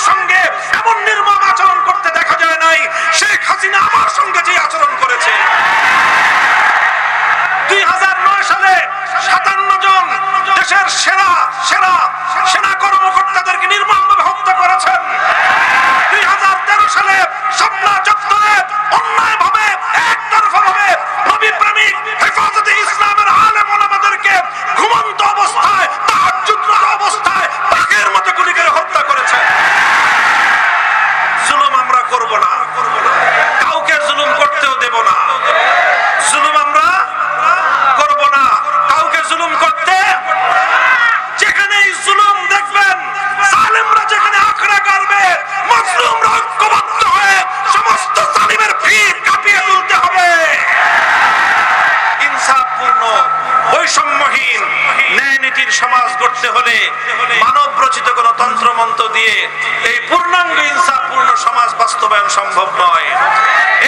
সঙ্গে এমন নির্মম আচরণ করতে দেখা যায় নাই শেখ হাসিনা আমার সঙ্গে যে আচরণ করেছে। 2009 সালে 57 জন দেশের সেরা সেনা কর্মকর্তাদেরকে নির্মমভাবে হত্যা করেছেন। 2013 সালে শাপলা চত্বরে অন্যায়ভাবে একতরফাভাবে নবী প্রেমিক হেফাজতে ইসলামের আলেম ওলামাদেরকে ঘুমন্ত অবস্থায় তাহাজ্জুদরত অবস্থায় বাঘের মতো গুলি করে হত্যা করেছেন। জুলুম আমরা করব না, কাউকে জুলুম করতেও দেব না। জুলুম আমরা করব না, কাউকে জুলুম করতে। যেখানেই জুলুম দেখবেন, জালেমরা যেখানে আঁকড়ে গাড়বে, মাজলুমরা ঐক্যবদ্ধ হয়ে সমস্ত জালিমের ভিড় কাঁপিয়ে তুলতে হবে। ইনসাফপূর্ণ, বৈষম্যহীন, ন্যায় নীতির সমাজ গড়তে হলে মানব রচিত কোন তন্ত্রমন্ত্র দিয়ে এই পূর্ণাঙ্গ ইনসাফপূর্ণ সমাজ বাস্তবায়ন সম্ভব নয়।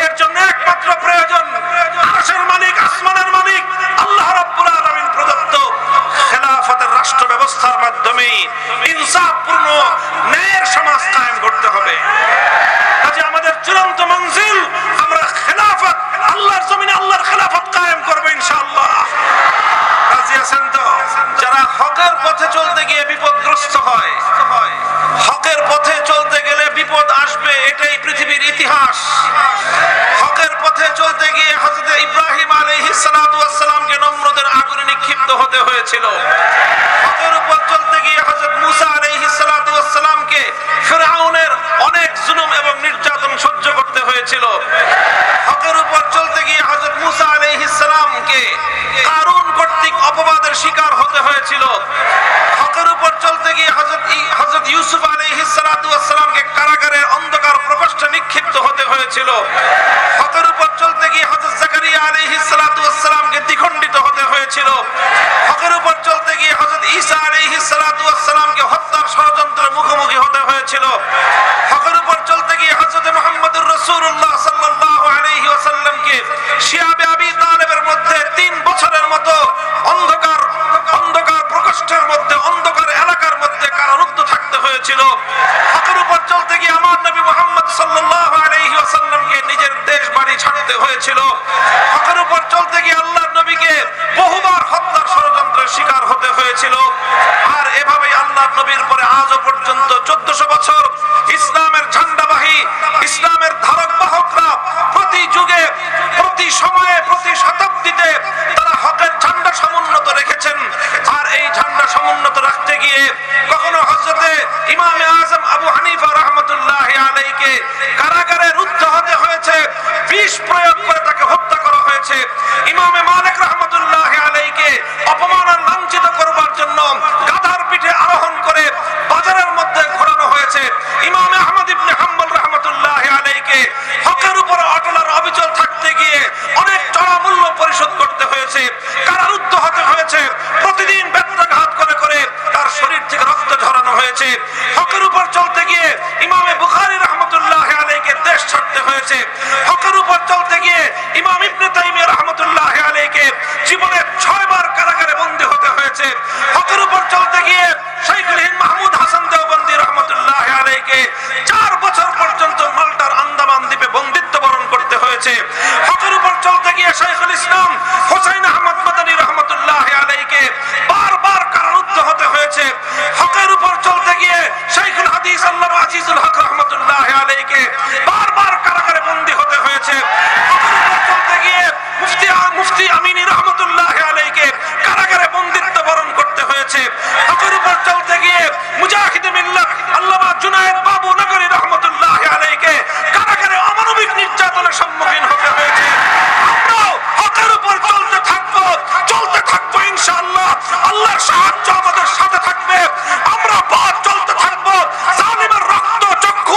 এর জন্য একমাত্র প্রয়োজন আরশের মালিক, আসমানের মালিক আল্লাহ রাব্বুল আলামিন প্রদত্ত খেলাফতের রাষ্ট্র ব্যবস্থার মাধ্যমে ইনসাফপূর্ণ ন্যায়ের সমাজ কায়েম করতে হবে। কাজে আমাদের চূড়ান্ত মঞ্জিল আমরা খেলাফত, আল্লাহর জমিনে আল্লাহর খেলাফত কায়েম করব ইনশাআল্লাহ। রাজি আছেন তো? যারা হকের পথে চলতে গিয়ে বিপদগ্রস্ত হয়, হকের পথে চলতে গেলে বিপদ আসবে, এটাই পৃথিবীর ইতিহাস। হকের পথে চলতে গিয়ে হযরত ইব্রাহিম আলাইহিস সালাতু ওয়াস সালামকে নমরুদের আগুনে নিক্ষিপ্ত হতে হয়েছিল। হকের উপর চলতে গিয়ে হযরত মুসা আলাইহিস সালাতু ওয়াস সালামকে ফিরআউনের অনেক জুলুম এবং নির্যাতন সহ্য করতে হয়েছিল। হকের উপর চলতে গিয়ে হযরত মুসা আলাইহিস সালামকে কারুন কর্তৃক অপবাদের শিকার হতে হয়েছিল। হকের উপর চলতে গিয়ে হযরত ইউসুফ আলাইহিস সালাতু ওয়াস সালামকে কারাগারের অন্ধকার প্রকোষ্ঠে নিক্ষিপ্ত হতে হয়েছিল। হকের উপর চলতে গিয়ে হযরত জাকারিয়া আলাইহিস সালাতু ওয়াস সালামকে দ্বিখণ্ডিত হতে হয়েছিল। হকের উপর চলতে গিয়ে হযরত ঈসা আলাইহিস সালাতু ওয়াস সালামকে হত্যার ষড়যন্ত্রের মুখোমুখি হতে হয়েছিল। হকের উপর চলতে গিয়ে হযরত মুহাম্মদুর রাসূলুল্লাহ সাল্লাল্লাহু আলাইহি ওয়াসাল্লামকে শিয়াবে আবি তালেবের মধ্যে 3 বছরের মতো অন্ধকার প্রকোষ্ঠের মধ্যে, অন্ধকার এলাকার মধ্যে কারারুদ্ধ থাকতে হয়েছিল। হকের উপর চলতে গিয়ে আমার নবী মুহাম্মদ সাল্লাল্লাহু আলাইহি ওয়াসাল্লামকে নিজের দেশ বাড়ি ছাড়তে হয়েছিল। হকের উপর চলতে গিয়ে আল্লাহর নবীকে বহুবার হত্যার ষড়যন্ত্রের শিকার হতে হয়েছিল। আর এভাবেই আল্লাহর নবীর পরে আজও পর্যন্ত 1400 বছর ইসলামের ঝান্ডাবাহী, ইসলামের ধারক বাহকরা প্রতি যুগে, প্রতি সময়ে, প্রতি শতাব্দীতে তারা হকের ঝান্ডা সমুন্নত রেখেছেন। আর এই ঝান্ডা সমুন্নত রাখতে গিয়ে কখনো হযরতে ইমামে আযম আবু হানিফা রাহমাতুল্লাহি আলাইহিকে কারাগারে রুদ্ধ হতে হয়েছে, বিষ প্রয়োগ করে তাকে হত্যা করা হয়েছে। ইমামে মালিক রাহমাতুল্লাহি আলাইহিকে অপমান আর লাঞ্ছিত করবার জন্য গাধার পিঠে আরোহণ করে বাজারের মধ্যে ঘোরানো হয়েছে। ইমামে আহমদ ইবনে হাম্বল রাহমাতুল্লাহি আলাইহিকে হকের উপর অটল আর অবিচল থাকতে গিয়ে অনেক চড়া মূল্য পরিশোধ করতে হয়েছে, কারারুদ্ধ হতে হয়েছে, প্রতিদিন ব্যত্যাঘাত করে করে তার শরীর থেকে রক্ত ঝরানো হয়েছে। হকের উপর চলতে গিয়ে ইমামে বুখারী রাহমাতুল্লাহি আলাইহিকে দেশ ছাড়তে হয়েছে। হকের উপর চলতে গিয়ে ইমাম ইবনে তাইমিয়া রাহমাতুল্লাহি আলাইহিকে জীবনে 6 বার কারাগারে বন্দী হতে হয়েছে। হকের উপর চলতে গিয়ে শাইখুল হিন্দ মাহমুদ হাসান দেওবন্দি রাহমাতুল্লাহি আলাইহিকে 4 বছর পর্যন্ত মাল্টার আন্দামান দ্বীপে বন্দিত্ব বরণ করতে হয়েছে। হকের উপর চলতে গিয়ে শাইখুল ইসলাম হুসাইন আহমদ মাদানী রাহমাতুল্লাহি আলাইহিকে বারবার কারারুদ্ধ হতে হয়েছে। হকের উপর চলতে গিয়ে শাইখুল হাদিস আল্লামা আজিজুল হক রাহমাতুল্লাহি আলাইহিকে বারবার কারাগারে বন্দী হতে হয়েছে। হকের উপর চলতে গিয়ে মুফতি আমিনী রাহমাতুল্লাহি আলাইহিকে কারাগারে বন্দিত্ব বরণ করতে হয়েছে। হকের উপর চলতে গিয়ে মুজাহিদ মিল্লাত আল্লামা জুনায়েদ বাবু নগরী রাহমাতুল্লাহি আলাইহিকে কারাগারে অমানবিক নির্যাতনের সম্মুখীন হতে হয়েছে। আমরাও হকের উপর চলতে থাকবো ইনশাআল্লাহ। আল্লাহর সাহায্য আমাদের সাথে থাকবে। আমরা পথ চলতে থাকবো, জালিমের রক্ত চক্ষু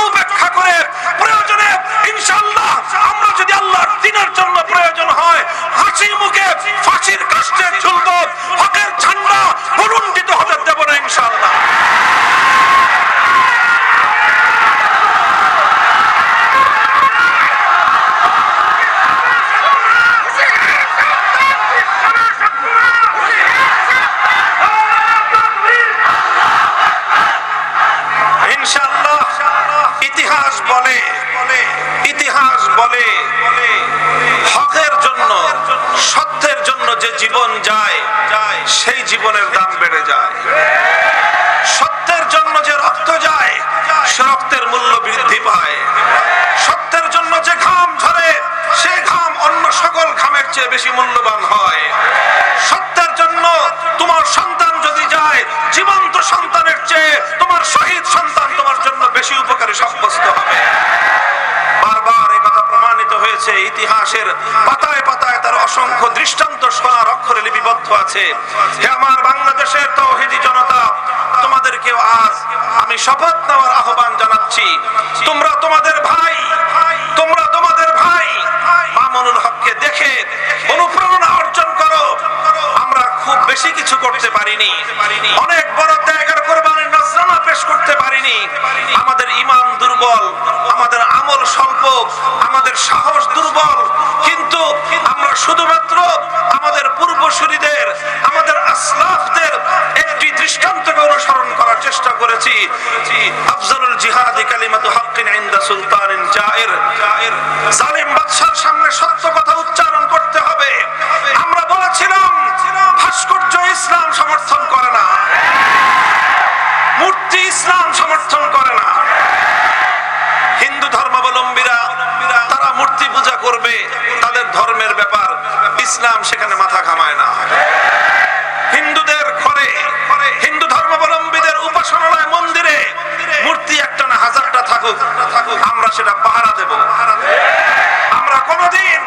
ইনশাআল্লাহ ইতিহাস বলে হকের জন্য, সত্যের জন্য যে জীবন যায় সেই জীবনের দাম বেড়ে যায়। সত্যের জন্য যে রক্ত যায় সে রক্তের মূল্য বৃদ্ধি পায়। সত্যের জন্য যে ঘাম ঝরে সে ঘাম অন্য সকল ঘামের চেয়ে বেশি মূল্যবান হয়। সত্যের জন্য তোমার সন্তান যদি যায়, জীবন্ত সন্তানের চেয়ে তোমার শহীদ সন্তান তোমার জন্য বেশি উপকারী সাব্যস্ত হবে। বারবার এই কথা প্রমাণিত হয়েছে, ইতিহাসের পাতায় পাতায় তার অসংখ্য দৃষ্টান্ত সোনার অক্ষরে লিপিবদ্ধ আছে। হে আমার বাংলাদেশের তাওহীদি জনতা, তোমাদেরকেও আজ আমি শপথ নেওয়ার আহ্বান জানাচ্ছি, তোমরা তোমাদের ভাই মামুনুল হককে দেখে অনুপ্রেরণা অর্জন করো। আমরা খুব বেশি কিছু করতে পারিনি, অনেক বড় ত্যাগের কোরবানির নজরানা পেশ করতে পারিনি। আমাদের ঈমান দুর্বল, আমাদের আমল স্বল্প, আমাদের সাহস দুর্বল, কিন্তু আমরা শুধুমাত্র আমাদের পূর্বসূরীদের, আমাদের আসলাফদের একটি দৃষ্টান্তকে অনুসরণ করার চেষ্টা করেছি। আফজালুল জিহাদি কালিমাতু হাক্কিন ইনদা সুলতানিন জায়ের। জালিম বাদশার সামনে সত্য কথা উচ্চারণ করতে হবে। আমরা বলেছিলাম ভাস্কর্য ইসলাম সমর্থন করে না, মূর্তি ইসলাম সমর্থন করে না। হিন্দু ধর্মাবলম্বীরা তারা মূর্তি পূজা করবে, তাদের ধর্মের ব্যাপার, ইসলাম সেখানে মাথা ঘামায় না। হিন্দুদের ঘরে, হিন্দু ধর্মাবলম্বীদের উপাসনালয় মন্দিরে মূর্তি একটা না হাজারটা থাকুক, আমরা সেটা পাহারা দেব। আমরা কোনদিন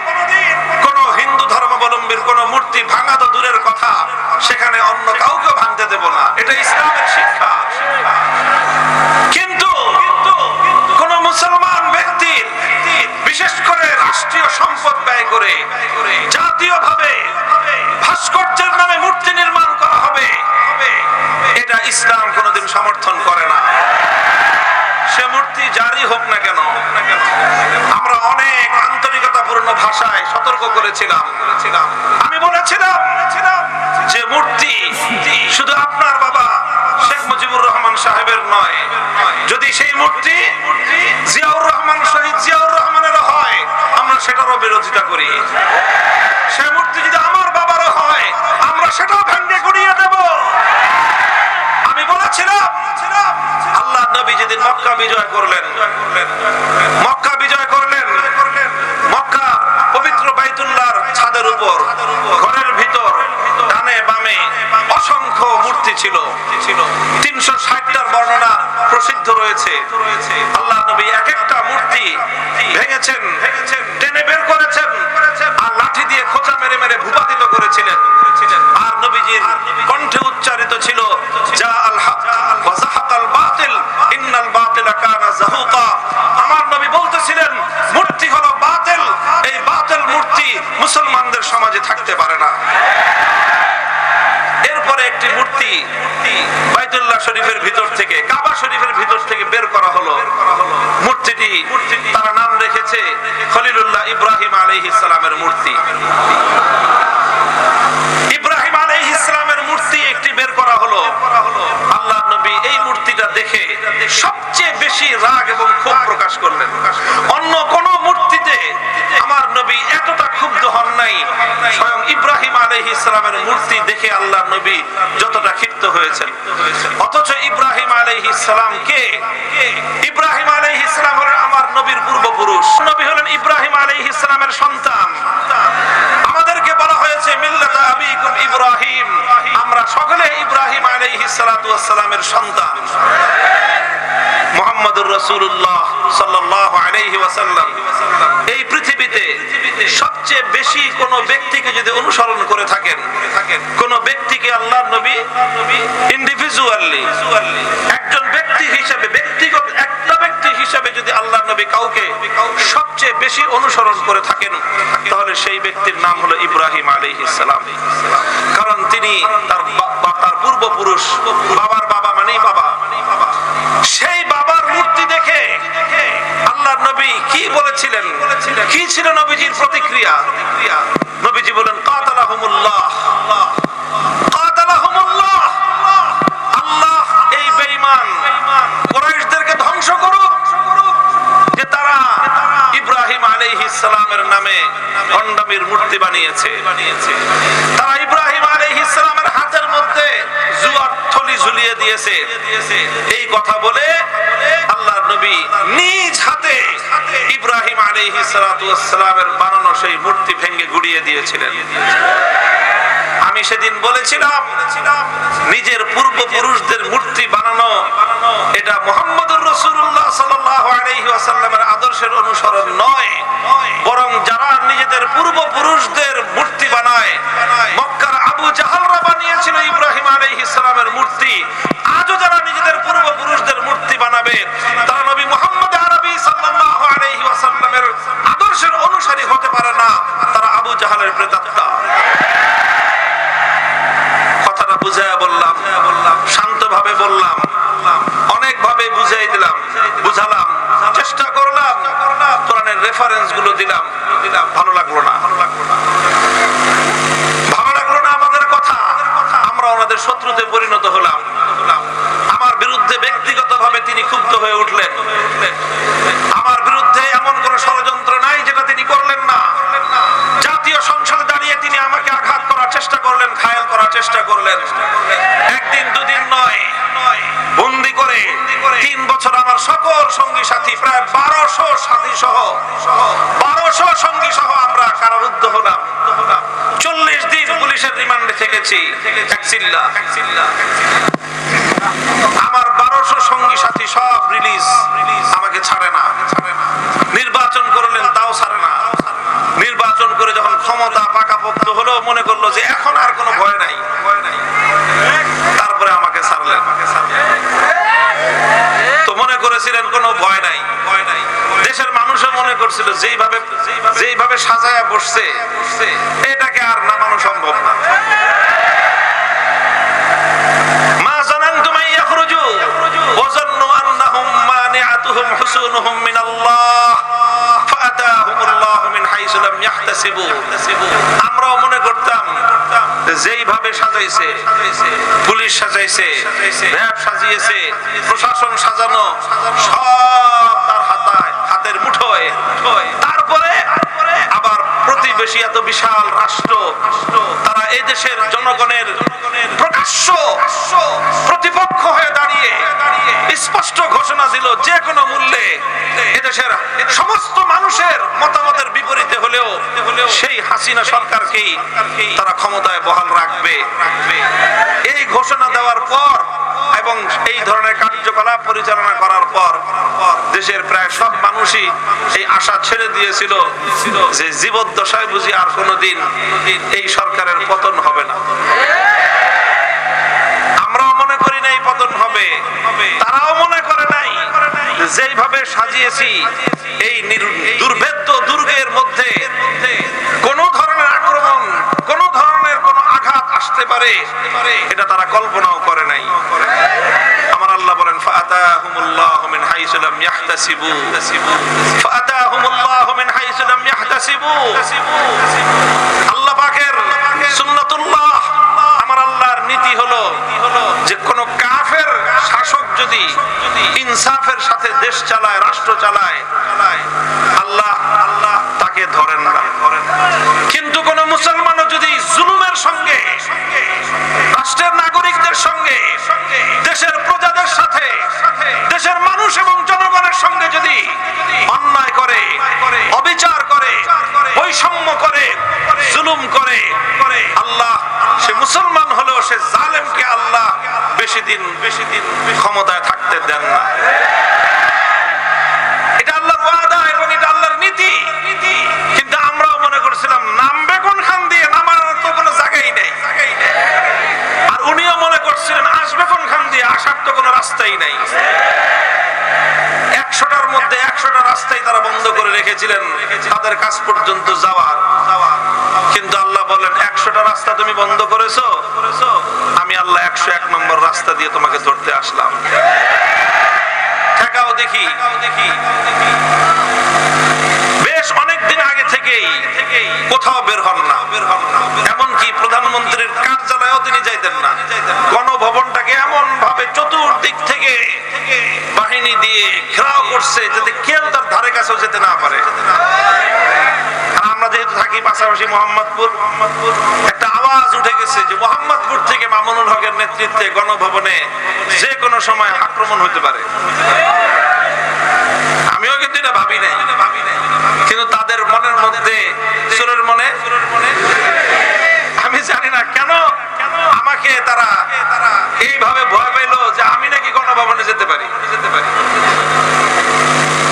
কোন হিন্দু ধর্মাবলম্বীর কোন মূর্তি ভাঙা তো দূরের কথা, সেখানে অন্য কাউকে ভাঙতে দেব না, এটা ইসলামের শিক্ষা। কিন্তু কোন মুসলমান ব্যক্তির, বিশেষ করে রাষ্ট্রীয় সম্পদ ব্যয় করে জাতীয়ভাবে ভাস্কর্যের নামে মূর্তি নির্মাণ করা হবে, এটা ইসলাম কোনদিন সমর্থন করে না। সে মূর্তি জারি হোক না কেন, আমরা অনেক আন্তরিকতাপূর্ণ ভাষায় সতর্ক করেছিলাম। আমি বলেছিলাম যে মূর্তি শুধু আপনার বাবা শেখ মুজিবুর রহমান সাহেবের নয়, যদি সেই মূর্তি জিয়াউর রহমান, শহীদ জিয়াউর রহমানের হয়, আমরা সেটারও বিরোধিতা করি। সেই মূর্তি যদি আমার বাবারও হয়, আমরা সেটাও ভেঙে গুড়িয়ে দেব। আমি বলেছিলাম আল্লাহ নবী যেদিন মক্কা বিজয় করলেন, মক্কা পবিত্র বাইতুল্লাহর ছাদের উপর, ঘরের ভিতর ডানে বামে অসংখ্য মূর্তি ছিল। 360টার বর্ণনা প্রসিদ্ধ রয়েছে। আল্লাহ নবী এক একটা মূর্তি ভেঙেছেন, টেনে বের করেছেন, আর লাঠি দিয়ে খোঁচা মেরে মেরে ভূপাতিত করেছিলেন। আর নবীজির কণ্ঠে উচ্চারিত ছিল যা আল হক ওয়া যাহাকাল বাতিল ইন্নাল বাতিলা কানা যাহুকা। আমার নবী বলতেছিলেন মূর্তি হলো বাতিল, এই বাতিল মূর্তি মুসলমানদের সমাজে থাকতে পারে না। এরপরে একটি মূর্তি বাইতুল্লাহ শরীফের ভিতর থেকে, কাবা শরীফের ভিতর থেকে বের করা হলো। মূর্তিটি তারা নাম রেখেছে খলিলুল্লাহ ইব্রাহিম আলাইহিস সালামের মূর্তি। ইব্রাহিম আলাইহিস সালামের মূর্তি একটি বের করা হলো। আল্লাহ নবী এই মূর্তিটা দেখে সবচেয়ে বেশি রাগ এবং ক্ষোভ প্রকাশ করলেন। অন্য কোন মূর্তিতে আমার নবী এতটা ক্ষুব্ধ হন নাই, স্বয়ং ইব্রাহিম আলাইহিস সালামের মূর্তি দেখে আল্লাহ নবী যতটা ক্ষিপ্ত হয়েছেন। অথচ ইব্রাহিম আলাইহিস সালাম কে? ইব্রাহিম আলাইহিস সালাম হলেন আমার নবীর পূর্বপুরুষ। নবী হলেন ইব্রাহিম আলাইহিস সালামের সন্তান। আমাদেরকে বলা হয়েছে মিল্লাতা আবিকুম ইব্রাহিম, আমরা সকলে ইব্রাহিম আলাইহিস সালাতু ওয়াস সালামের সন্তান। মুহাম্মদুর রাসূলুল্লাহ সাল্লাল্লাহু আলাইহি ওয়াসাল্লাম এই পৃথিবীতে সবচেয়ে বেশি কোন ব্যক্তিকে যদি অনুসরণ করে থাকেন, কোন ব্যক্তিকে আল্লাহর নবী ইন্ডিভিজুয়ালি একজন ব্যক্তি হিসেবে, ব্যক্তিগত একটা ব্যক্তি হিসেবে যদি আল্লাহর নবী কাউকে সবচেয়ে বেশি অনুসরণ করে থাকেন, তাহলে সেই ব্যক্তির নাম হলো ইব্রাহিম আলাইহিস সালাম। কারণ তিনি তার পূর্বপুরুষ, বাবার বাবা মানেই বাবা। সেই বাবার মূর্তি দেখে আল্লাহর নবী কি বলেছিলেন, কি ছিল নবীজির প্রতিক্রিয়া? নবীজি বলেন কাতালাহুমুল্লাহ, কাতালাহুমুল্লাহ, আল্লাহ এই বেঈমান কুরাইশদেরকে ভণ্ডামির মূর্তি বানিয়েছে। তারা ইব্রাহিম আলাইহিস সালামের হাতের মধ্যে জুয়ার থলি ঝুলিয়ে দিয়েছে। এই কথা বলে আল্লাহর নবী নিজ হাতে ইব্রাহিম আলাইহিস সালাতু ওয়াস সালামের বানানো সেই মূর্তি ভেঙে গুড়িয়ে দিয়েছিলেন। আমি সেদিন বলেছিলাম, নিজের পূর্বপুরুষদের মূর্তি বানানো এটা মুহাম্মদুর রাসূলুল্লাহ সাল্লাল্লাহু আলাইহি ওয়াসাল্লামের আদর্শের অনুসরণ নয়, বরং যারা নিজেদের পূর্বপুরুষদের মূর্তি বানায়, মক্কার আবু জাহলরা বানিয়েছিল ইব্রাহিম আলাইহিস সালামের মূর্তি, আজও যারা নিজেদের পূর্বপুরুষদের মূর্তি বানাবে তারা নবী মুহাম্মদ আরবি সাল্লাল্লাহু আলাইহি ওয়াসাল্লামের আদর্শের অনুসারী হতে পারে না, তারা আবু জাহলের প্রেতাত্মা। কথাটা বুঝায়া বললাম, শান্তভাবে বললাম, অনেকভাবে বুঝাই দিলাম, বুঝালাম, চেষ্টা করলাম, কোরআনের রেফারেন্স গুলো দিলাম, ভালো লাগলো না আমাদের কথা। আমরা ওনাদের শত্রুতে পরিণত হলাম। আমার বিরুদ্ধে ব্যক্তিগতভাবে তিনি ক্ষুব্ধ হয়ে উঠলেন। আমার বিরুদ্ধে এমন কোন ষড়যন্ত্র নাই যেটা তিনি করলেন না। জাতীয় সংসদে দাঁড়িয়ে তিনি আমাকে আঘাত করার চেষ্টা করলেন, ঘায়েল করার চেষ্টা করলেন। একদিন দুদিন নয়, বন্দী করে 3 বছর আমার সকল সঙ্গী সাথী প্রায় 1200 সাথী সহ 1200 সঙ্গী সহ আমরা কারারুদ্ধ হলাম। 40 দিন পুলিশের রিমান্ডে থেকেছি। আমার 1200 সঙ্গী সাথী সব রিলিজ, আমাকে ছাড়ে না। নির্বাচন করলেন, তাও ছাড়ে না। নির্বাচন করে যখন ক্ষমতা পাকাপোক্ত হলো, মনে করলো যে এখন আর কোনো ভয় নাই, তারপরে আমাকে ছাড়লেন। তো মনে করেছিলেন কোনো ভয় নাই। দেশের মানুষও মনে করছিল যেইভাবে সাজায়া বসছে এটাকে আর নামানো সম্ভব না। মা জানানতুম আইয়াখরুজু ওয়াজান্নু আন্নাহুম মানিআতুহুম হুসুনুহুম মিনাল্লাহ ফাআতাহুমুল্লাহু মিন হাইসু লাম ইয়াহতাসিবু। আমরাও মনে করতাম যেইভাবে সাজাইছে, পুলিশ সাজাইছে, র‍্যাব সাজিয়েছে, প্রশাসন সাজানো, সব তার হাতের মুঠোয়। তারপরে আবার প্রতিবেশী এত বিশাল রাষ্ট্র, তারা এই দেশের জনগণের প্রকাশ্য প্রতিপক্ষ হয়ে দাঁড়িয়ে স্পষ্ট ঘোষণা দিল যে কোনো মূল্যে এদেশের সমস্ত মানুষের মতামতের বিপরীতে হলেও সেই হাসিনা সরকারকেই তারা ক্ষমতায় বহাল রাখবে। এই ঘোষণা দেওয়ার পর এবং এই ধরনের কার্যকলাপ পরিচালনা করার পর দেশের প্রায় সব মানুষই এই আশা ছেড়ে দিয়েছিল যে জীবদ্দশায় বুঝি আর কোনোদিন এই সরকারের পতন হবে না। আমরাও মনে করি নাই পতন হবে, তারাও মনে করে নাই। যেইভাবে সাজিয়েছি এই দুর্ভেদ্য দুর্গের মধ্যে কোন ধরনের আক্রমণ, কোন ধরনের কোন আঘাত আসতে পারে এটা তারা কল্পনাও করে নাই। আমার আল্লাহ বলেন ফাআতাহুমুল্লাহু মিন হাইসু লাম ইয়াহতাসিবু, ফাআতাহুমুল্লাহু মিন হাইসু লাম ইয়াহতাসিবু। আল্লাহ পাকের সুন্নাতুল্লাহ, আমার আল্লাহর নীতি হলো যে কোন কাফের শাসক যদি ইনসাফের সাথে দেশ চালায়, রাষ্ট্র চালায়, আল্লাহ তাকে ধরেন না। কিন্তু কোন মুসলমানও যদি জুলুমের সঙ্গে, রাষ্ট্রের নাগরিকদের সঙ্গে, দেশের প্রজাদের সাথে, দেশের মানুষ এবং জনগণের সঙ্গে যদি অন্যায় করে, অবিচার করে, বৈষম্য করে, জুলুম করে, আল্লাহ সে মুসলমান হলেও সে জালেমকে আল্লাহ বেশি দিন ক্ষমতায় থাকতে দেন না। এটা আল্লাহর ওয়াদা এবং এটা আল্লাহর নীতি। কিন্তু আমরাও মনে করছিলাম নামবে কোনখান দিয়ে, নামার তো কোনো জায়গাই নেই। আর উনিও মনে করছিলেন আসবে কোনখান দিয়ে, আসার তো কোনো রাস্তাই নাই। 100টার মধ্যে 100টা রাস্তাই তারা বন্ধ করে রেখেছিলেন তাদের কাছ পর্যন্ত যাওয়ার। কিন্তু আল্লাহ বলেন 100টা রাস্তা তুমি বন্ধ করেছো, আমি আল্লাহ 101 নম্বর রাস্তা দিয়ে তোমাকে ধরতে আসলাম। ঠেকাও দেখি। বেশ অনেকদিন আগে থেকেই কোথাও বের হন না, এমনকি প্রধানমন্ত্রীর কার্যালয়েও তিনি যাইতেন না। গণভবনটাকে এমন ভাবে চতুর্দিক থেকে বাহিনী দিয়ে ঘেরাও করছে যাতে কেউ তার ধারে কাছেও যেতে না পারে। আর আমরা যেহেতু থাকি পাশাপাশি মোহাম্মদপুর, একটা আওয়াজ উঠে গেছে যে মোহাম্মদপুর থেকে মামুনুল হকের নেতৃত্বে গণভবনে যে কোনো সময় আক্রমণ হতে পারে। আমিও কিন্তু এটা ভাবি নাই, কিন্তু তাদের মনের মধ্যে, সুরের মনে, আমি জানি না কেন আমাকে তারা এইভাবে ভয় পেল যে আমি নাকি গণভবনে যেতে পারি।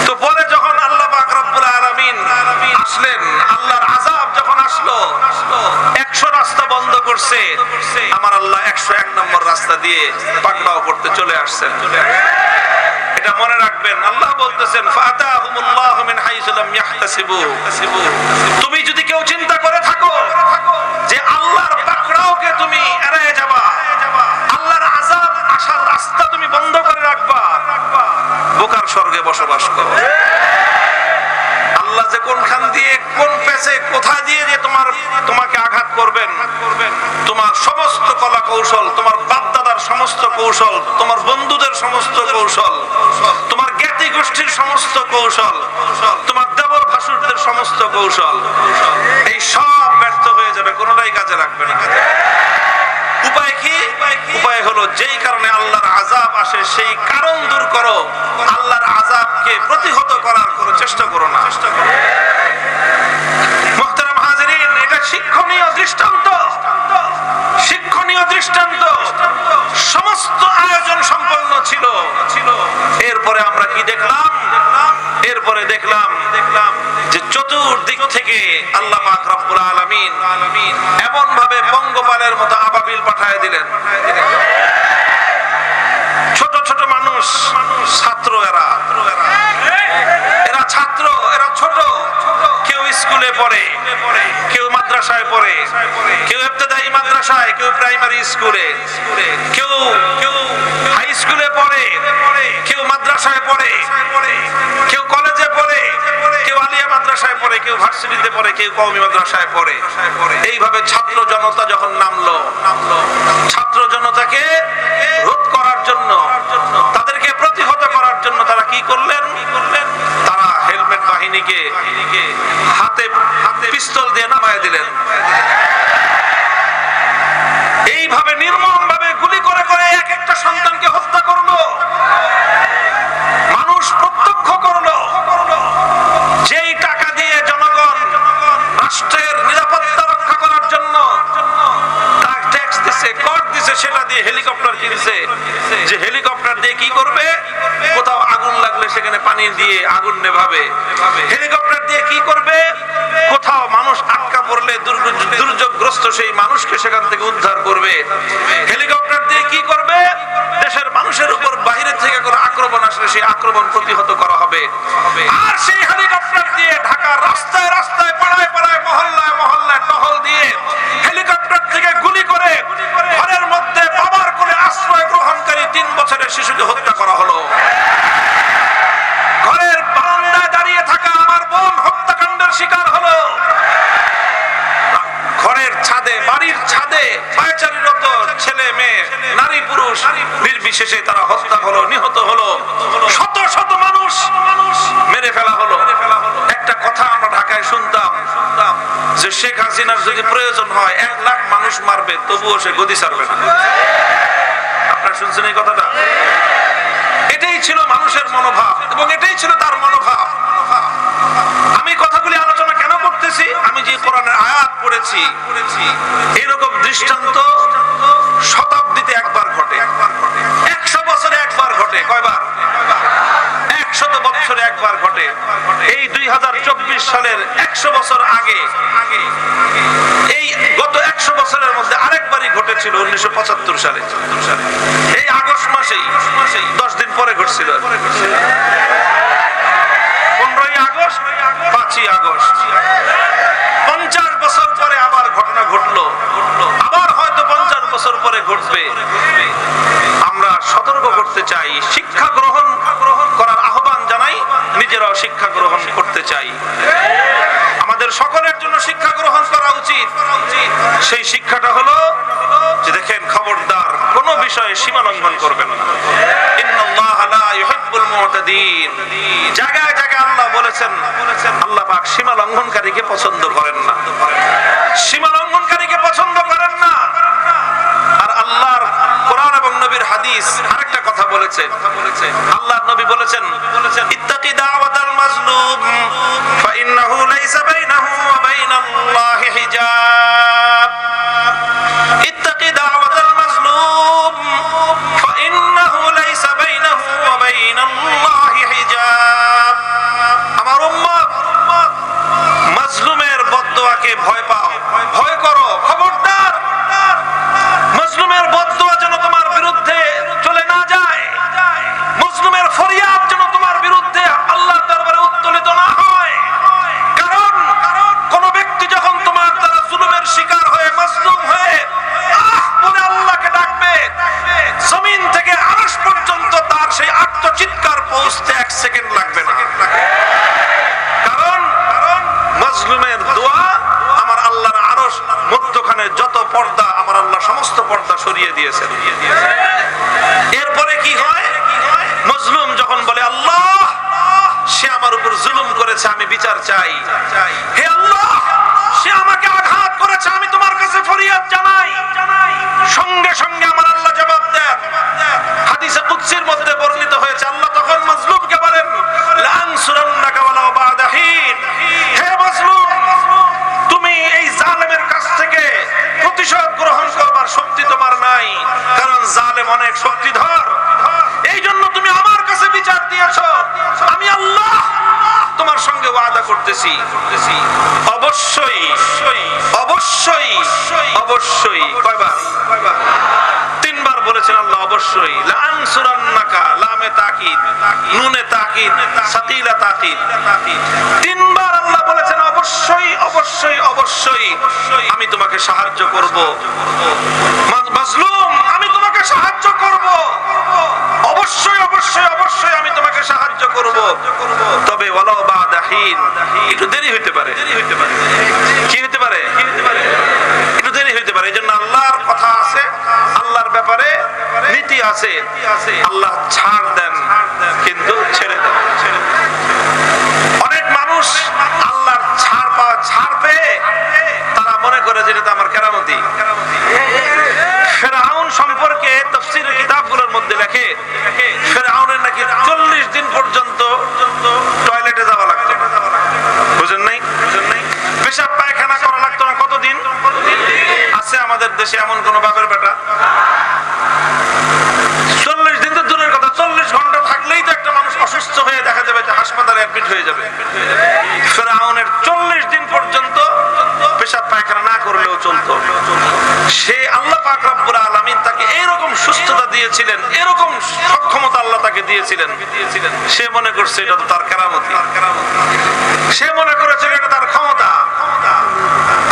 তো পরে যখন আল্লাহ পাক রব্বুল আলামিন আসলেন, আল্লাহর আযাব যখন আসলো, 100 রাস্তা বন্ধ করছে, আমার আল্লাহ 101 নম্বর রাস্তা দিয়ে পাকড়াও করতে চলে আসছেন। এটা মনে রাখবেন, আল্লাহ বলতেছেন ফাতাহুমুল্লাহু মিন হাইসু লাম ইয়াহতাসিবু। তুমি যদি কেউ চিন্তা করে থাকো যে আল্লাহর পাকড়াওকে তুমি এড়িয়ে যাবা, আল্লাহর আযাব আসার রাস্তা তুমি বন্ধ করে রাখবা, বোকার স্বর্গে বসবাস করো। আল্লাহ যে কোনখান দিয়ে, কোন পেছে, কোথা দিয়ে যে তোমাকে আঘাত করবেন, তোমার সমস্ত কলা কৌশল, তোমার বাপ দাদার সমস্ত কৌশল, তোমার বন্ধুদের সমস্ত কৌশল, তোমার জ্ঞাতি গোষ্ঠীর সমস্ত কৌশল, তোমার দেবর ভাসুরদের সমস্ত কৌশল, এই সব ব্যর্থ হয়ে যাবে, কোনোটাই কাজে লাগবে না। উপায় কি? উপায় হলো যেই কারণে আল্লাহর আযাব আসে সেই কারণ দূর করো, আল্লাহর আযাবকে প্রতিহত করার কোনো চেষ্টা করো না। মুহতারাম হাজিরিন, এটা শিক্ষণীয় দৃষ্টান্ত, শিক্ষণীয় দৃষ্টান্ত। সমস্ত আয়োজন সম্পন্ন ছিল। এরপরে আমরা কি দেখলাম? এরপরে দেখলাম যে চতুর্দিক থেকে আল্লাহ পাক রব্বুল আলামিন এমন ভাবে পঙ্গপালের মতো আবাবিল পাঠায় দিলেন। ছোট ছোট মানুষ, ছাত্র, এরা ছাত্র, এরা ছোট, কেউ স্কুলে পড়ে, কেউ মাদ্রাসায় পড়ে, কেউ ইবতেদায়ী মাদ্রাসায়, কেউ প্রাইমারি স্কুলে, কেউ হাই স্কুলে পড়ে, কেউ মাদ্রাসায় পড়ে, কেউ কলেজে পড়ে, কেউ আলিয়া মাদ্রাসায় পড়ে, কেউ ভার্সিটিতে পড়ে, কেউ কওমি মাদ্রাসায় পড়ে। এইভাবে ছাত্র জনতা যখন নামলো, ছাত্র জনতাকে রোধ করার জন্য, তাদেরকে প্রতিহত করার জন্য তারা কি করলেন? তারা হেলমেট বাহিনীকে হাতে পিস্তল দিয়ে নামায় দিলেন। এইভাবে নির্মম ভাবে গুলি করে করে এক একটা সন্তানকে হত্যা করলো। মানুষ প্রত্যক্ষ করলো যেই টাকা দিয়ে জনগণ রাষ্ট্রের নিরাপত্তা রক্ষা করার জন্য তার ট্যাক্স দিছে, কর দিছে, সেটা দিয়ে হেলিকপ্টার কিনছে। যে হেলিকপ্টার দিয়ে কি করবে? কোথাও আগুন লাগলে সেখানে পানি দিয়ে আগুন নেভাবে। হেলিকপ্টার দিয়ে কি করবে? কোথাও মানুষ আটকা পড়লে দুর্যোগগ্রস্ত সেই মানুষকে সেখান থেকে উদ্ধার করবে। হেলিকপ্টার দিয়ে কি করবে? দেশের মানুষের উপর বাইরে থেকে কোনো আক্রমণ আসলে সেই আক্রমণ প্রতিহত করা হবে। আর সেই হেলিকপ্টার দিয়ে ঢাকার রাস্তায় রাস্তায়, পাড়ায় পাড়ায়, মহল্লায় মহল্লায় টহল দিয়ে হেলিকপ্টার থেকে গুলি করে ঘরের মধ্যে বাবার কোলে আশ্রয় গ্রহণকারী 3 বছরের শিশুকে হত্যা করা হলো। ঘরের বারান্দায় দাঁড়িয়ে থাকা আমার বোন হত্যাকাণ্ডের শিকার হলো। ঘরের ছাদে, বাড়ির ছাদে পায়চারিরত ছেলে মেয়ে, নারী পুরুষ নির্বিশেষে তারা হত্যা হলো, নিহত হলো। শত শত মানুষ মেরে ফেলা হলো। একটা কথা আমরা ঢাকায় শুনতাম যে শেখ হাসিনার যদি প্রয়োজন হয় 1 লাখ মানুষ মারবে, তবুও সে গদি ছাড়বে না। আপনারা শুনছেন এই কথাটা? এটাই ছিল মানুষের মনোভাব এবং এটাই ছিল তার মনোভাব। আমি কথাগুলি আলোচনা কেন করতেছি? আমি যে কোরআনের আয়াত পড়েছি, এরকম দৃষ্টান্ত শতাব্দীতে একবার ঘটে, 100 বছরে একবার ঘটে। কয়বার? 100 বছরে একবার ঘটে। এই 2024 সালের 100 বছর আগে, এই গত 100 বছরের মধ্যে আরেকবারই ঘটেছিল 1975 সালে। এই আগস্ট মাসেই 10 দিন পরে ঘটছিল। 15ই আগস্ট, 5ই আগস্ট, 50 বছর পরে আবার ঘটনা ঘটলো। আবার হয়তো 50 বছর পরে ঘটবে। আমরা সতর্ক করতে চাই, শিক্ষা গ্রহণ করার আহ্বান জানাই, নিজেরাও শিক্ষা গ্রহণ করতে চাই। আমাদের সকলের জন্য শিক্ষা গ্রহণ করা উচিত। সেই শিক্ষাটা হলো যে দেখেন, খবরদার কোন বিষয়ে সীমা লঙ্ঘন করবেন না। ইন্নাল্লাহা লা ইউহিব্বুল মুতাদিন। জায়গায় জায়গায় আল্লাহ বলেছেন আল্লাহ পাক সীমা লঙ্ঘনকারীকে পছন্দ করেন না, সীমা লঙ্ঘনকারীকে পছন্দ করেন না। আর আল্লাহর কোরআন এবং নবীর হাদিস আরেকটা কথা বলেছে, আল্লাহর নবী বলেছেন ইত্তাকি দাওয়াতাল মাজলুম ফাইন্নাহু লাইসা বাইনাহু ওয়া বাইনাল্লাহি হিজাব। ইত্তাকি দাওয়াতাল মাজলুম ফাইন্নাহু লাইসা বাইনাহু ওয়া বাইনাল্লাহি হিজাব। আমার উম্মত, মাজলুমের বদদোয়াকে ভয় পাও, ভয় করো, খবরদার মাজলুমের বদদোয়া যেন তোমার বিরুদ্ধে চলে না যায়, মাজলুমের ফরিয়াদ যেন তোমার বিরুদ্ধে আল্লাহর দরবারে উত্তোলিত না হয়। কারণ কোন ব্যক্তি যখন তোমার দ্বারা জুলুমের শিকার হয়ে মাজলুম হয়ে আহ বলে আল্লাহকে ডাকবে, জমিন থেকে আরশ পর্যন্ত তার সেই আত্মচিৎকার পৌঁছতে 1 সেকেন্ড লাগবে না। কারণ মাজলুমের দোয়া আমার আল্লাহর আরশ মধ্যখানে যত পর্দা আমার আল্লাহ সমস্ত পর্দা সরিয়ে দিয়েছেন। এরপরে কি হয়, মাজলুম যখন বলে আল্লাহ সে আমার উপর জুলুম করেছে, আমি বিচার চাই, হে আল্লাহ সে আমাকে আঘাত করেছে, আমি তোমার কাছে ফরিয়াদ জানাই, সঙ্গে সঙ্গে আমার আল্লাহ জবাব দেন। হাদিসে কুদসির মধ্যে বর্ণিত হয়েছে আল্লাহ তখন মাজলুমকে বলেন লানসুরান্নাকা ওয়ালাউ বা'দা হিন, হে মাজলুম তুমি এই জালেমের কাছ থেকে প্রতিশোধ গ্রহণ করবার শক্তি তোমার নাই, কারণ জালেম অনেক শক্তিধর, এই জন্য তুমি আমার কাছে বিচার দিয়েছো, আমি আল্লাহ তোমার সঙ্গে ওয়াদা করতেছি অবশ্যই অবশ্যই অবশ্যই। কয়বার? 3 বার বলেছেন আল্লাহ অবশ্যই। লানসুরান্নাকা, লামে তাকিদ, নুনে তাকিদ, সাকিলা তাকিদ, 3 বার আল্লাহ বলেছেন অবশ্যই অবশ্যই অবশ্যই আমি তোমাকে সাহায্য করব। মাজলুম আমি তোমাকে সাহায্য করব, অবশ্যই অবশ্যই অবশ্যই আমি তোমাকে সাহায্য করব, তবে ওয়ালাউ বা'দা হিন, একটু দেরি হইতে পারে। কি হইতে পারে? একটু দেরি হইতে পারে। এইজন্য আল্লাহর কথা আছে, আল্লাহর ব্যাপারে নীতি আছে, আল্লাহ ছাড় দেন কিন্তু ছেড়ে দেন। অনেক মানুষ আল্লাহর ছাড় পেয়ে তারা মনে করে যে এটা আমার কেরামতি। ফেরাউন সম্পর্কে তাফসীরের কিতাবগুলোর মধ্যে লেখে ফেরাউনের নাকি 40 দিন পর্যন্ত টয়লেটে যাওয়া লাগতো। বুঝেন নাই? পেশাব পায়খানা করা লাগতো না। কতদিন আছে আমাদের দেশে এমন কোন বাপের বেটা? 40 দিন তো দূরের কথা, 40 ঘন্টা থাকলেই তো একটা মানুষ অসুস্থ হয়ে দেখা যাবে যে হাসপাতালে অ্যাডমিট হয়ে যাবে। ফেরাউনের 40 দিন পর্যন্ত পেশাব পায়খানা না করলেও চলতো। সে আল্লাহ পাক রব্বুল আলামিন তাকে এরকম সুস্থতা দিয়েছিলেন, এরকম সক্ষমতা আল্লাহ তাকে দিয়েছিলেন, সে মনে করছে এটা তো তার কেরামতি, সে মনে করেছিল এটা তার ক্ষমতা।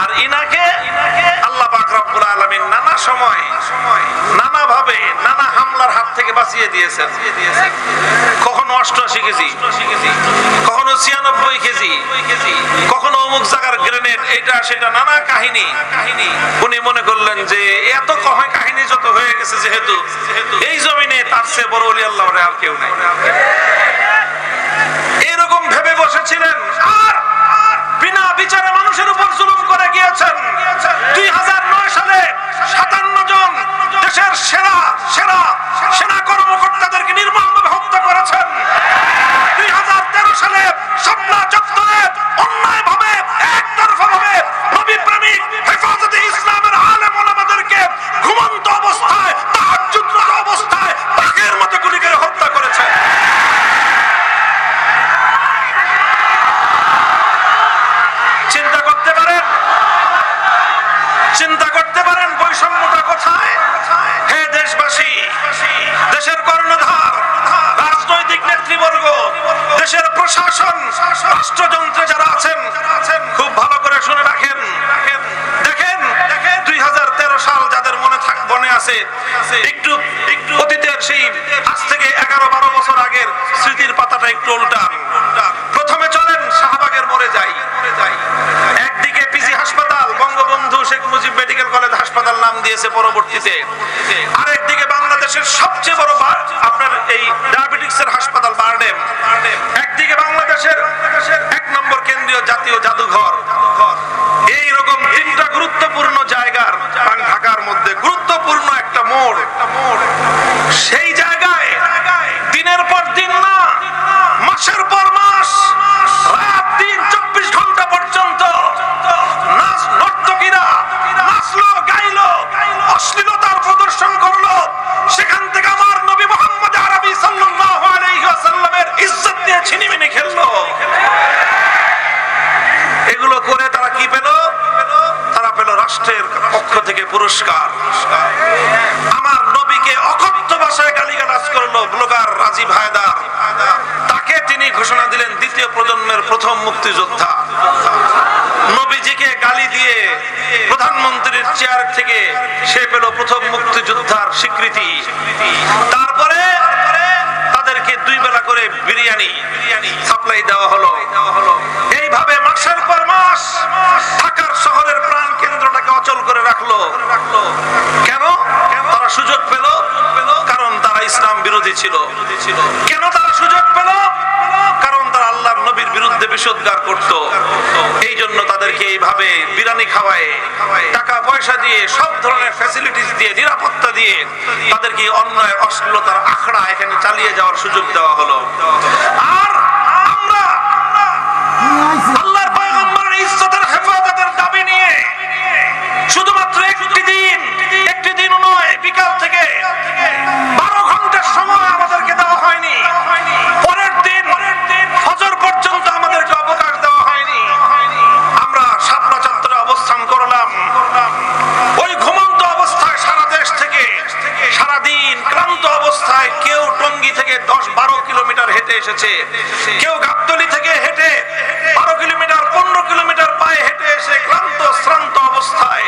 আর ইনাকে আল্লাহ পাক রব্বুল আলামিন নানা সময় নানা ভাবে নানা হামলার হাত থেকে বাঁচিয়ে দিয়েছেন। কখনো 88 কেজি, কখনো 96 কেজি, কখনো অমুক জায়গার গ্রেনেড, এটা সেটা নানা কাহিনী। উনি মনে করলেন যে এত কাহিনী যত হয়ে গেছে, যেহেতু এই জমিনে তার চেয়ে বড় ওলি আল্লাহ আর কেউ নাই, এরকম ভেবে বসেছিলেন। আর বিনা বিচারে মানুষের উপর জুলুম করে গিয়েছেন। 2009 সালে 57 জন দেশের সেরা সেরা সেনা কর্মকর্তাদেরকে নির্মমভাবে হত্যা করেছেন। 2013 সালে শাপলা চত্বরে অন্যায়ভাবে একতরফাভাবে নবী প্রেমিক হেফাজতে ইসলামের আলেম ওলামাদেরকে ঘুমন্ত অবস্থায়, তাহাজ্জুদরত অবস্থায় বাঘের মতো গুলি করে হত্যা করেছেন। চিন্তা করতে পারেন, চিন্তা করতে পারেন বৈষম্যটা কোথায়? হে দেশবাসী, দেশের কর্ণধার, রাজনৈতিক নেতৃবর্গ, দেশের প্রশাসন, রাষ্ট্রযন্ত্রে যারা আছেন, খুব ভালো করে শুনে রাখেন। দেখেন 2013 সাল যাদের মনে আছে, একটু অতীতের সেই আজ থেকে 11-12 বছর আগের স্মৃতির পাতাটা একটু উল্টান। প্রথমে চলেন শাহবাগের মোড়ে যাই। একদিকে পিজি হাসপাতাল, বঙ্গবন্ধু শেখ মুজিব মেডিকেল কলেজ হাসপাতাল নাম দিয়েছে পরবর্তীতে। আরেকদিকে বাংলাদেশের সবচেয়ে বড় আপনার এই ডায়াবেটিক্সের হাসপাতাল বারডেম। একদিকে বাংলাদেশের পুরস্কার। আমার নবীকে অকথ্য ভাষায় গালিগালাজ করলো ব্লগার রাজীব হায়দার, তাকে তিনি ঘোষণা দিলেন দ্বিতীয় প্রজন্মের প্রথম মুক্তিযোদ্ধা। নবীজিকে গালি দিয়ে প্রধানমন্ত্রীর চেয়ার থেকে সে পেল প্রথম মুক্তিযোদ্ধার স্বীকৃতি। তারপরে তাদেরকে 2 বেলা করে বিরিয়ানি সাপ্লাই দেওয়া হলো। এইভাবে মাসের পর মাস ঢাকার শহরের প্রাণ কেন্দ্রটাকে অচল করে রাখলো। কেন? তারা সুযোগ পেল, কারণ তারা ইসলাম বিরোধী ছিল। কেন তারা সুযোগ পেল? কারণ তারা আল্লাহর নবীর বিরুদ্ধে বিষোদ্গার করত। এই জন্য তাদেরকে এইভাবে বিরিয়ানি খাওয়ায়, টাকা পয়সা দিয়ে, সব ধরনের ফ্যাসিলিটিস দিয়ে, নিরাপত্তা দিয়ে তাদেরকে অন্যায় অশ্লীলতার আখড়া এখানে চালিয়ে যাওয়ার সুযোগ দেওয়া হলো। আর আমরা আল্লাহর পয়গম্বরের ইজ্জতের হেফাজতের দাবি নিয়ে শুধুমাত্র একটি দিন নয়, বিকাল থেকে 12 ঘন্টার সময় আমাদেরকে দেওয়া হয়নি। পরের দিন ফজর পর্যন্ত আমাদেরকে অবকাশ দেওয়া হয়নি। আমরা শাপলা চত্বরে অবস্থান করলাম। ওই ঘুমন্ত অবস্থায় সারা দেশ থেকে সারাদিন ক্লান্ত অবস্থায় কেউ টঙ্গী থেকে 10-12 কিলোমিটার হেঁটে এসেছে, কেউ গাবতলী থেকে হেঁটে 12 কিলোমিটার 15 কিলোমিটার পায়ে হেঁটে এসে ক্লান্ত শ্রান্ত অবস্থায়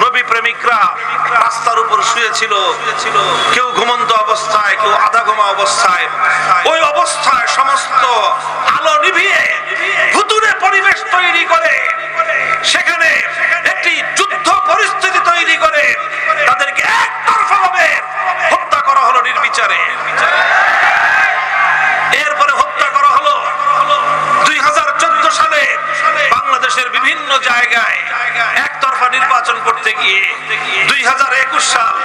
নবী প্রেমিকরা রাস্তার উপর শুয়েছিল, কেউ ঘুমন্ত অবস্থায়, কেউ আধা ঘুমা অবস্থায়। ওই অবস্থায় সমস্ত আলো নিভিয়ে ভুতুড়ে পরিবেশ তৈরি করে সেখানে একটি যুদ্ধ পরিস্থিতি তৈরি করে তাদেরকে একতরফাভাবে হত্যা করা হলো নির্বিচারে। এরপরে হত্যা করা হলো 2014 সালে বাংলাদেশের বিভিন্ন জায়গায় একতরফা নির্বাচন করতে গিয়ে। 2021 সাল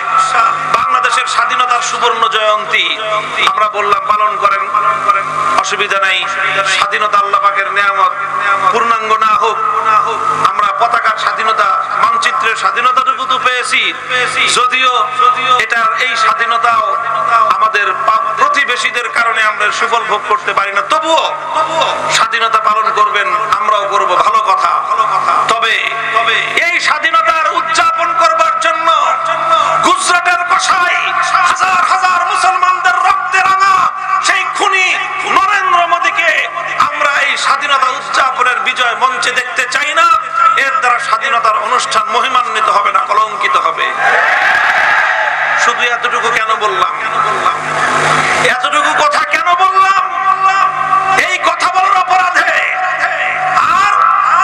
বাংলাদেশের স্বাধীনতার সুবর্ণ জয়ন্তী, আমরা বললাম পালন করেন, অসুবিধা নাই। স্বাধীনতা আল্লাহ পাকের নিয়ামত, পূর্ণাঙ্গ না হোক, আমরা পতাকার স্বাধীনতা, মানচিত্রের স্বাধীনতাটুকু তো পেয়েছি, যদিও এটার এই স্বাধীনতাও আমাদের প্রতিবেশীদের কারণে আমরা সুফল ভোগ করতে পারি না। তবুও স্বাধীনতা পালন করবেন, আমরাও করব, ভালো কথা। তবে এই স্বাধীনতার উদযাপন করবার জন্য গুজরাটের কসাই হাজার হাজার মুসলমানদের রক্তে রাঙা সেই খুনি নরেন্দ্র মোদীকে আমরা এই স্বাধীনতা উদযাপনের বিজয় মঞ্চে দেখতে চাই না। এর দ্বারা স্বাধীনতার অনুষ্ঠান মহিমান্বিত হবে না, কলঙ্কিত হবে। শুধু এতটুকু কেন বললাম? এতটুকু কথা কেন বললাম? এই কথা বলার অপরাধে আর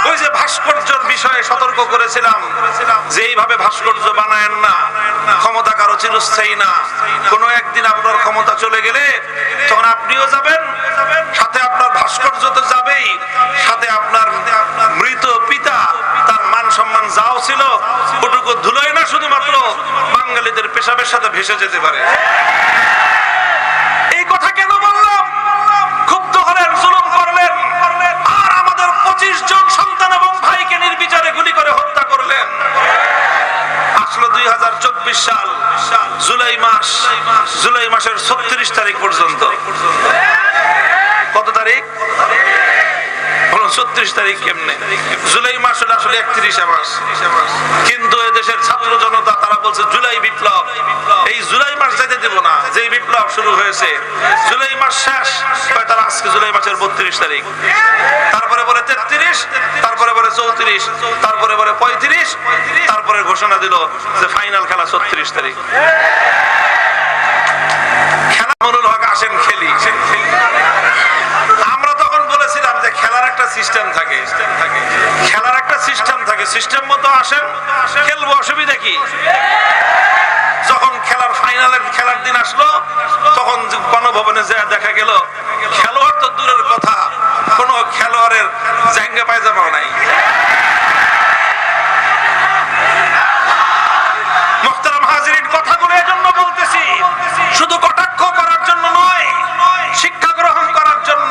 ওই যে ভাস্কর্যের বিষয়ে সতর্ক করেছিলাম যে এইভাবে ভাস্কর্য বানায়েন না, ক্ষমতা কারো চিরস্থায়ী না। কোনো একদিন আপনার ক্ষমতা চলে গেলে তখন আপনিও যাবেন, সাথে আপনার ভাস্কর্য তো যাবেই, সাথে আপনার মৃত পিতা, তার মান সম্মান যাও ছিল ওটুকু ধুলোই না শুধুমাত্র বাঙালিদের পেশাবের সাথে ভেসে যেতে পারে। এই কথা কেন বললাম? ক্ষুব্ধ হলেন, জুলুম করলেন, আর আমাদের 25 জন সন্তান এবং ভাইকে নির্বিচারে গুলি করে হত্যা করলেন। আসলো 2024 সাল, জুলাই মাসের 36 তারিখ পর্যন্ত। কত তারিখ? 36 তারিখ কেমনে? জুলাই মাস হলে আসলে 31 মাস। কিন্তু এদেশের ছাত্র জনতা তারা বলছে জুলাই বিপ্লব। এই জুলাই মাস যেতে দেব না, যেই বিপ্লব শুরু হয়েছে জুলাই মাস শেষ, তারা আজকে জুলাই মাসের 32 তারিখ, তারপরে বলে 33, তারপরে বলে 34, তারপরে বলে 35, তারপরে ঘোষণা দিল যে ফাইনাল খেলা 36 তারিখ। খেলা মনুল হক আসেন খেলি। আমরা তখন বলেছিলাম যে খেলার একটা সিস্টেম থাকে, খেলার একটা সিস্টেম থাকে, সিস্টেম মতো আসেন, খেলবো, অসুবিধা কি? যখন খেলার ফাইনালের খেলার দিন আসলো তখন গণভবনে যা দেখা গেল খেলোয়াড় তো দূরের কথা, কোন খেলোয়াড়ের জাঙ্গা পায়জামাও নাই। মুহতারাম হাজিরিন, কথাগুলো এজন্য বলতেছি, শুধু কটাক্ষ করার জন্য নয়, শিক্ষা গ্রহণ করার জন্য।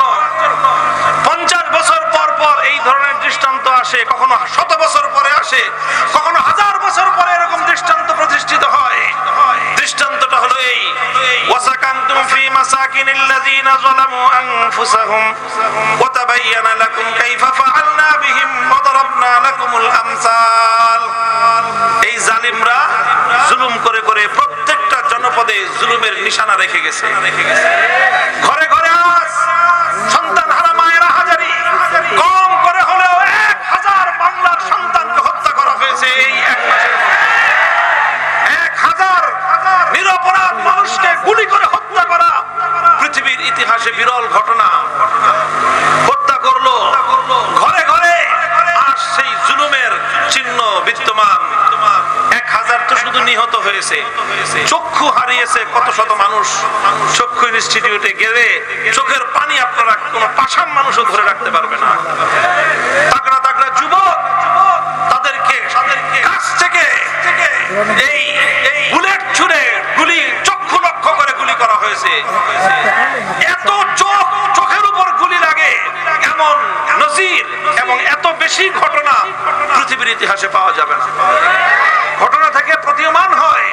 50 বছর পর পর এই ধরনের দৃষ্টান্ত আসে, কখনো 100 বছর পরে আসে, কখনো 1000 বছর পরে এরকম দৃষ্টান্ত প্রতিষ্ঠিত হয়। দৃষ্টান্তটা হলো এই, ওয়াসাকানতুম ফি মাসাকিনিল্লাযিনা যালামু আনফুসাহুম ওয়া তাবায়্যানা লাকুম কাইফা ফাআলনা বিহিম ওয়া দারাবনা লাকুমুল আমসাল। এই জালিমরা জুলুম করে করে প্রত্যেকটা জনপদে জুলুমের নিশানা রেখে গেছে। ঘরে ঘরে আজ সন্তান হারা মায়েরা হাজারি, কম করে হলেও 1000 বাংলার সন্তানকে হত্যা করা হয়েছে এই এক মাসের মধ্যে। 1000 নিরপরাধ মানুষকে গুলি করে হত্যা করা পৃথিবীর ইতিহাসে বিরল ঘটনা। হত্যা করলো ঘরে ঘরে, আর সেই জুলুমের চিহ্ন বিদ্যমান। 1000 তো শুধু নিহত হয়েছে, চক্ষু হারিয়েছে কত শত মানুষ। চক্ষু ইনস্টিটিউটে গেলে চোখের পানি আপনারা কোন পাষাণ মানুষও ধরে রাখতে পারবে না। তাগড়া তাগড়া যুবক, তাদেরকে কাছ থেকে এই বুলেট ছুড়ে গুলি, চক্ষু লক্ষ্য করে গুলি করা হয়েছে। এত চোখের উপর গুলি লাগে এমন নজির এবং এত বেশি ঘটনা পৃথিবীর ইতিহাসে পাওয়া যাবে না। ঘটনা থেকে প্রতীয়মান হয়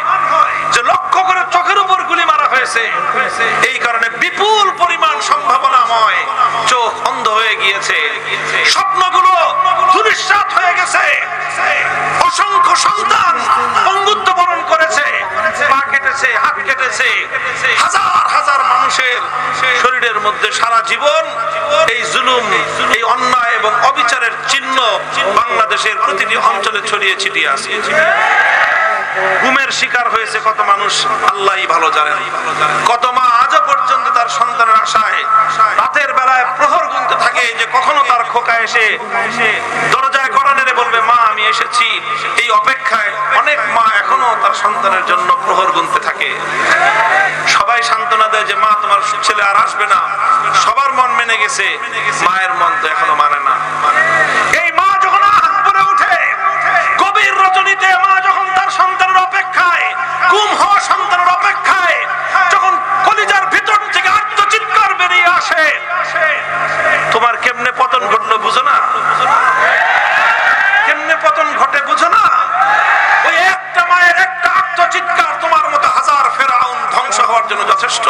যে লক্ষ্য করে চোখের উপর গুলি মারা হয়েছে। এই কারণে বিপুল পরিমাণ সম্ভাবনাময় চোখ অন্ধ হয়ে গিয়েছে, স্বপ্নগুলো ধূলিসাৎ হয়ে গেছে, অসংখ্য সন্তান পঙ্গুত্ব বরণ করেছে, পা কেটেছে, হাত কেটেছে। হাজার হাজার মানুষের শরীরের মধ্যে সারা জীবন এই জুলুম, এই অন্যায় এবং অবিচারের চিহ্ন বাংলাদেশের প্রতিটি অঞ্চলে ছড়িয়ে ছিটিয়ে আছে। গুমের শিকার হয়েছে কত মানুষ আল্লাহই ভালো জানেন। কত মা আজও পর্যন্ত তার সন্তানের আশায় রাতের বেলায় প্রহর গুনতে থাকে যে কখনো তার খোকা এসে দরজায় কড়া নেড়ে বলবে, মা আমি এসেছি। এই অপেক্ষায় অনেক মা এখনো তার সন্তানের জন্য প্রহর গুনতে থাকে। সবাই সান্ত্বনা দেয় যে মা তোমার ছেলে আর আসবে না, সবার মন মেনে গেছে, মায়ের মন তো এখনো মানে না। এই মা যখন আহাত পড়ে উঠে গভীর রজনীতে, মা যখন তার সন্তানের অপেক্ষায়, গুম হওয়া সন্তানের অপেক্ষায়, যখন কলিজার ভিতর থেকে আত্মচিৎকার বেরিয়ে আসে, তোমার কেমনে পতন ঘটলো বুঝো না? কেমনে পতন ঘটে বুঝো না? ওই একটা মায়ের একটা আত্মচিৎকার তোমার মতো হাজার ফেরাউন ধ্বংস হওয়ার জন্য যথেষ্ট।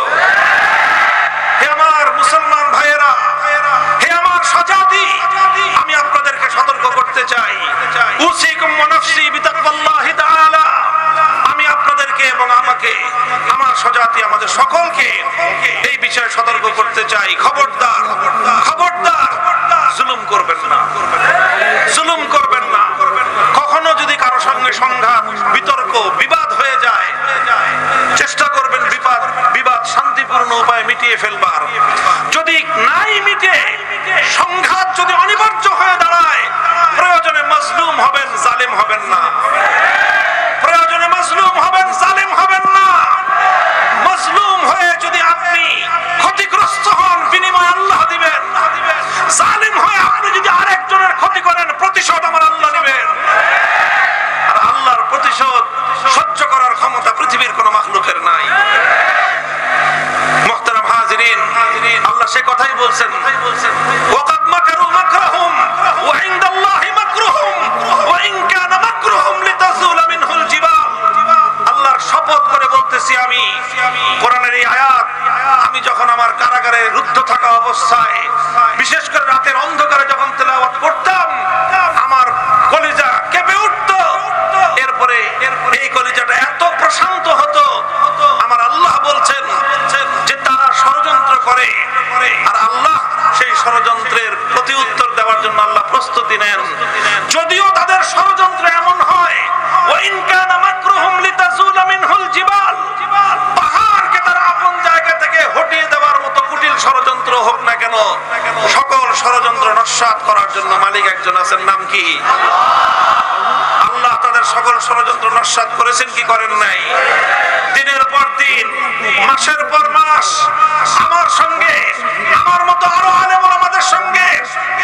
হে আমার মুসলমান ভাইয়েরা, হে আমার স্বজাতি, আমি আপনাদেরকে সতর্ক করতে চাই। উসিকুম ওয়া নাফসি বিতাকওয়াল্লাহি তাআলা। আমি আপনাদেরকে এবং আমাকে, আমার স্বজাতি, আমাদের সকলকে এই বিষয়ে সতর্ক করতে চাই। খবরদার, খবরদার জুলুম করবেন না, জুলুম করবেন না। কখনো যদি কারো সঙ্গে সংঘাত, বিতর্ক, বিবাদ হয়ে যায়, চেষ্টা করবেন বিবাদ শান্তিপূর্ণ উপায়ে মিটিয়ে ফেলবার। যদি নাই মিটে, সংঘাত যদি অনিবার্য হয়ে দাঁড়ায়, প্রয়োজনে মজলুম হবেন, জালেম হবেন না। প্রয়োজনে মজলুম হবেন, জালেম হবেন না। মজলুম হয়ে যদি আপনি ক্ষতিগ্রস্ত হন, বিনিময় আল্লাহ দিবেন। জালিম হয়ে আপনি যদি আরেকজনের ক্ষতি করেন, প্রতিশোধ আমার আল্লাহ নেবেন। আর আল্লাহর প্রতিশোধ সহ্য করার ক্ষমতা পৃথিবীর কোন মাখলুকের নাই। মুহতারাম হাজিরিন, আল্লাহ সে কথাই বলছেন, ওয়াকাদ মাকারু মাকরাহুম ওয়া ইনদাল্লাহি মাকরুহুম ওয়া ইন কানা মাকরুহুম লিতাযুলা মিনহুল জিবাল। আল্লাহর শপথ করে বলতেছি আমি, কোরআনের এই আয়াত আমি যখন আমার কারাগারে রুদ্ধ থাকা অবস্থায়, বিশেষ করে রাতের অন্ধকারে যখন তেলাওয়াত করতাম, আমার কলিজা কেঁপে উঠত। এরপরে এই কলিজাটা এত প্রশান্ত হতো। আমার আল্লাহ বলছেন যে তারা ষড়যন্ত্র করে, আর আল্লাহ সেই ষড়যন্ত্রের প্রতি উত্তর দেওয়ার জন্য আল্লাহ প্রস্তুতি নেন। যদিও তাদের ষড়যন্ত্র এমন হয়, ওয়া ইন কানা মাকরুহুম লিতাযুলা মিনহুল জিবাল, পাহাড়কে তারা আপন জায়গা থেকে হটিয়ে দেওয়ার মতো কুটিল ষড়যন্ত্র হোক না কেন, সকল ষড়যন্ত্র নস্যাৎ করার জন্য মালিক একজন আছেন, নাম কি? আল্লাহ তাদের সকল ষড়যন্ত্র নস্যাৎ করেছেন কি করেন নাই? দিনের পর দিন, মাসের পর মাস আমার সঙ্গে, আমার মতো আরো আলেম ওলামাদের সঙ্গে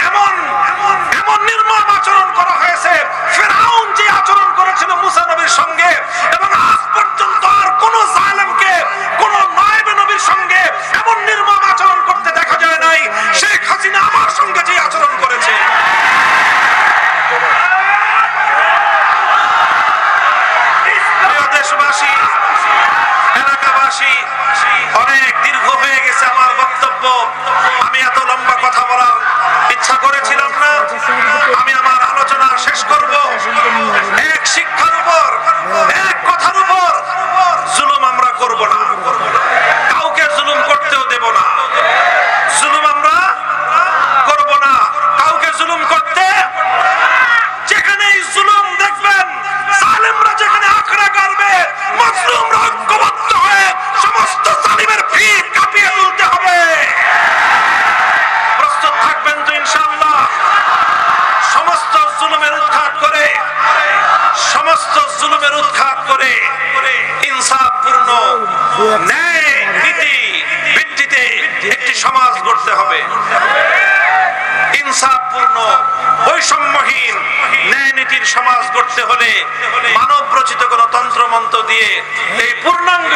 এমন এমন নির্মম আচরণ করা হয়েছে। ফিরআউন যে আচরণ করেছিল মুসা নবীর সঙ্গে, এবং আজ পর্যন্ত আর কোন জালেমকে, কোন নায়েবে নবীর সঙ্গে এমন নির্মম আচরণ করতে দেখা যায় নাই। শেখ হাসিনা আমার সঙ্গে যে আচরণ করেছে, দেশবাসী, এলাকাবাসী, অনেক দীর্ঘ হয়ে গেছে আমার বক্তব্য। আমি এত লম্বা সমাজ গড়তে হবে। ইনসাফপূর্ণ, বৈষম্যহীন, ন্যায় নীতির সমাজ গড়তে হলে মানব রচিত কোন তন্ত্র মন্ত্র দিয়ে এই পূর্ণাঙ্গ